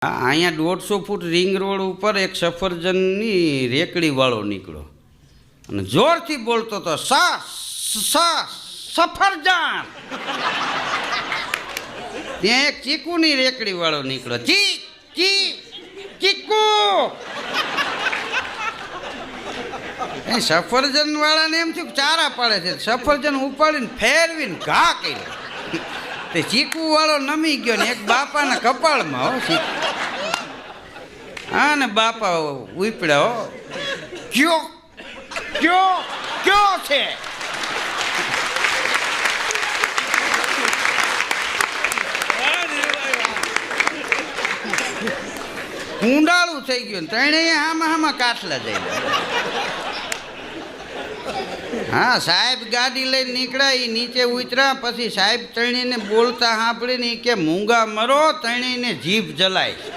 અહીંયા 150 foot ring road ઉપર એક સફરજનની રેકડી વાળો નીકળ્યો અને જોરથી બોલતો તો સફરજન. ત્યાં એક ચીકુની રેકડી વાળો નીકળ્યો, ચીકુ. એ સફરજન વાળાને એમ થયું ચારા પાડે છે, સફરજન ઉપાડીને ફેરવીને ઘા કર્યો. તે ચીકુ વાળો નમી ગયો ને એક બાપાના કપાળમાં. હો ચીકુ, હા ને બાપા ઉપડ્યા. હો કયો કયો કયો છે? ઊંડાળું થઈ ગયું. ત્રણે આમાં કાઠલા જઈ. હા, સાહેબ ગાડી લઈને નીકળ્યા. એ નીચે ઉતર્યા. પછી સાહેબ ત્રણેયને બોલતા સાંભળીને કે મૂંગા મરો, ત્રણેયને જીભ જલાય.